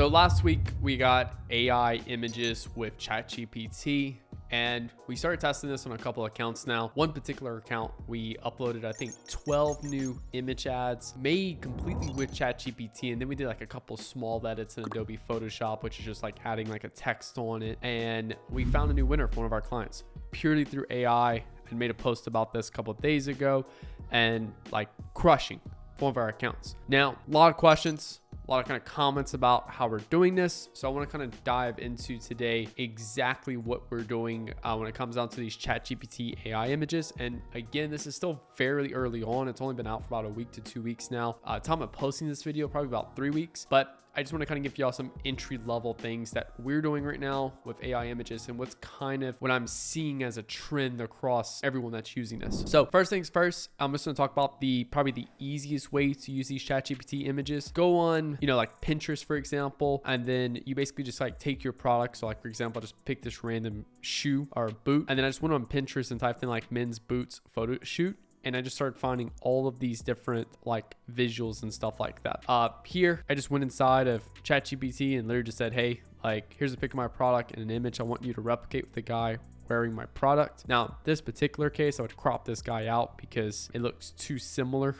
So last week we got AI images with ChatGPT, and we started testing this on a couple of accounts now. One particular account, we uploaded, I think, 12 new image ads made completely with ChatGPT. And then we did like a couple small edits in Adobe Photoshop, which is just like adding like a text on it. And we found a new winner for one of our clients purely through AI. I made a post about this a couple of days ago and like crushing one of our accounts. Now, a lot of questions, a lot of kind of comments about how we're doing this. So I want to kind of dive into today exactly what we're doing when it comes down to these ChatGPT AI images. And again, this is still fairly early on. It's only been out for about a week to 2 weeks now. Time of posting this video, probably about 3 weeks, but I just want to kind of give y'all some entry level things that we're doing right now with AI images and what's kind of what I'm seeing as a trend across everyone that's using this. So first things first, I'm just going to talk about probably the easiest way to use these ChatGPT images. Go on, like Pinterest, for example, and then you basically just like take your product. So like, for example, I just pick this random shoe or boot, and then I just went on Pinterest and typed in like men's boots photo shoot. And I just started finding all of these different like visuals and stuff like that. Here, I just went inside of ChatGPT and literally just said, hey, like, here's a pic of my product and an image I want you to replicate with the guy wearing my product. Now, this particular case, I would crop this guy out because it looks too similar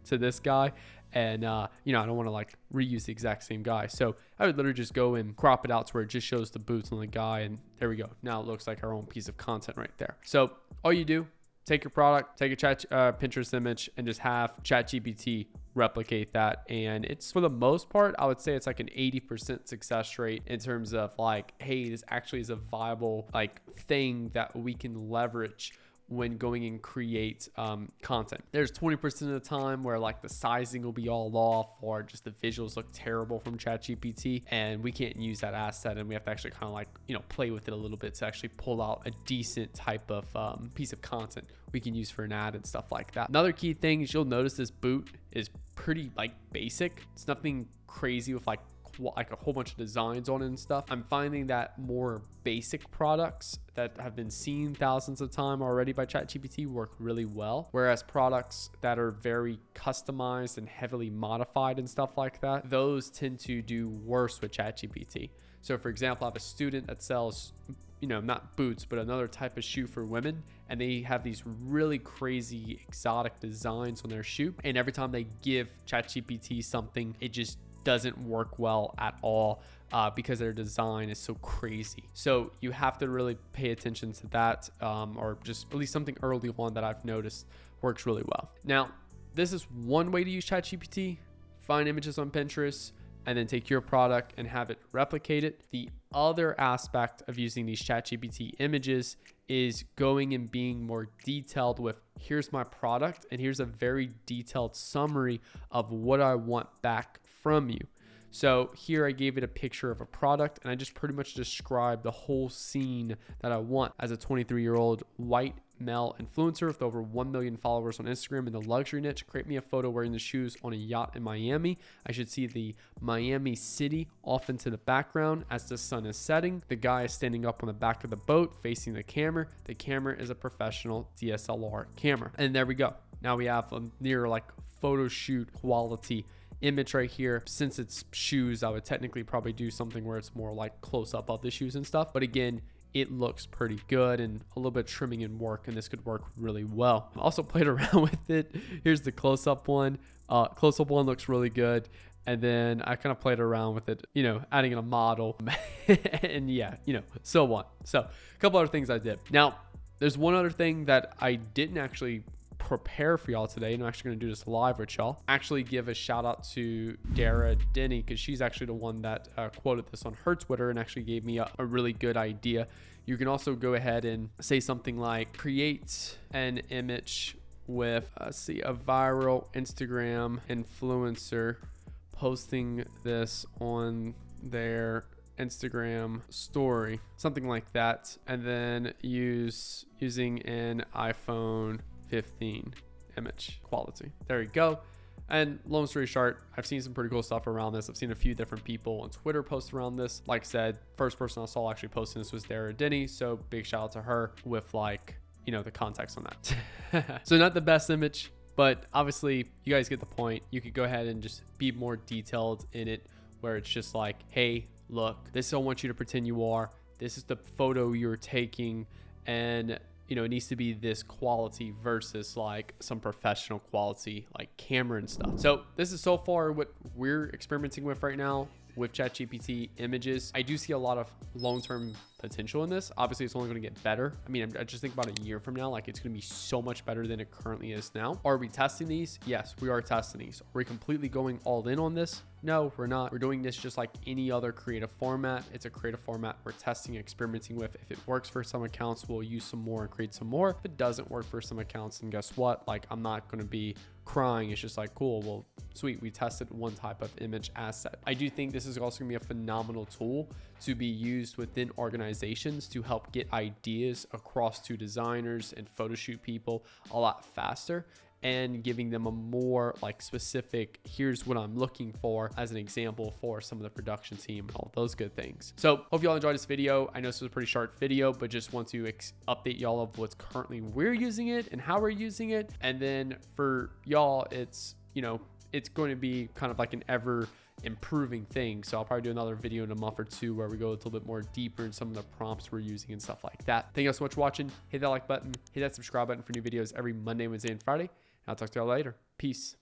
to this guy. And, I don't want to like reuse the exact same guy. So I would literally just go and crop it out to where it just shows the boots on the guy. And there we go. Now it looks like our own piece of content right there. So all you do, take your product, take a Pinterest image, and just have ChatGPT replicate that. And it's, for the most part, I would say it's like an 80% success rate in terms of like, hey, this actually is a viable like thing that we can leverage when going and create content. There's 20% of the time where like the sizing will be all off or just the visuals look terrible from ChatGPT, and we can't use that asset, and we have to actually kind of like, play with it a little bit to actually pull out a decent type of piece of content we can use for an ad and stuff like that. Another key thing is you'll notice this boot is pretty like basic. It's nothing crazy with like a whole bunch of designs on it and stuff. I'm finding that more basic products that have been seen thousands of times already by ChatGPT work really well, whereas products that are very customized and heavily modified and stuff like that, those tend to do worse with ChatGPT. So for example, I have a student that sells not boots, but another type of shoe for women. And they have these really crazy exotic designs on their shoe. And every time they give ChatGPT something, it just doesn't work well at all because their design is so crazy. So you have to really pay attention to that, or just at least something early on that I've noticed works really well. Now, this is one way to use ChatGPT. Find images on Pinterest and then take your product and have it replicate it. The other aspect of using these ChatGPT images is going and being more detailed with, here's my product and here's a very detailed summary of what I want back from you. So here I gave it a picture of a product and I just pretty much described the whole scene that I want. As a 23-year-old white male influencer with over 1 million followers on Instagram in the luxury niche, create me a photo wearing the shoes on a yacht in Miami. I should see the Miami city off into the background as the sun is setting. The guy is standing up on the back of the boat facing the camera. The camera is a professional DSLR camera. And there we go. Now we have a near like photo shoot quality image right here. Since it's shoes, I would technically probably do something where it's more like close up of the shoes and stuff. But again, it looks pretty good, and a little bit of trimming and work, and this could work really well. I also played around with it. Here's the close-up one. Close-up one looks really good. And then I kind of played around with it, adding in a model and so on. So a couple other things I did. Now, there's one other thing that I didn't actually prepare for y'all today, and I'm actually going to do this live with y'all. Actually give a shout out to Dara Denny, because she's actually the one that quoted this on her Twitter and actually gave me a really good idea. You can also go ahead and say something like, create an image with a viral Instagram influencer posting this on their Instagram story, something like that, and then using an iPhone 15 image quality. There you go. And long story short, I've seen some pretty cool stuff around this. I've seen a few different people on Twitter post around this. Like I said, first person I saw actually posting this was Dara Denny, so big shout out to her with the context on that. So not the best image, but obviously you guys get the point. You could go ahead and just be more detailed in it where it's just like, hey, look, this is what I want you to pretend you are. This is the photo you're taking. And you know, it needs to be this quality versus like some professional quality, like camera and stuff. So this is so far what we're experimenting with right now with ChatGPT images. I do see a lot of long-term potential in this. Obviously, it's only going to get better. I mean, I just think about a year from now, like it's going to be so much better than it currently is now. Are we testing these? Yes, we are testing these. Are we completely going all in on this? No, we're not. We're doing this just like any other creative format. It's a creative format we're testing, experimenting with. If it works for some accounts, we'll use some more and create some more. If it doesn't work for some accounts, then guess what? Like, I'm not going to be crying. It's just like, cool, well, sweet, we tested one type of image asset. I do think this is also gonna be a phenomenal tool to be used within organizations to help get ideas across to designers and photo shoot people a lot faster, and giving them a more like specific, here's what I'm looking for as an example for some of the production team and all those good things. So hope y'all enjoyed this video. I know this was a pretty short video, but just want to update y'all of what's currently we're using it and how we're using it. And then for y'all, it's, you know, it's going to be kind of like an ever improving thing. So I'll probably do another video in a month or two where we go a little bit more deeper in some of the prompts we're using and stuff like that. Thank you guys so much for watching. Hit that like button, hit that subscribe button for new videos every Monday, Wednesday, and Friday. I'll talk to y'all later. Peace.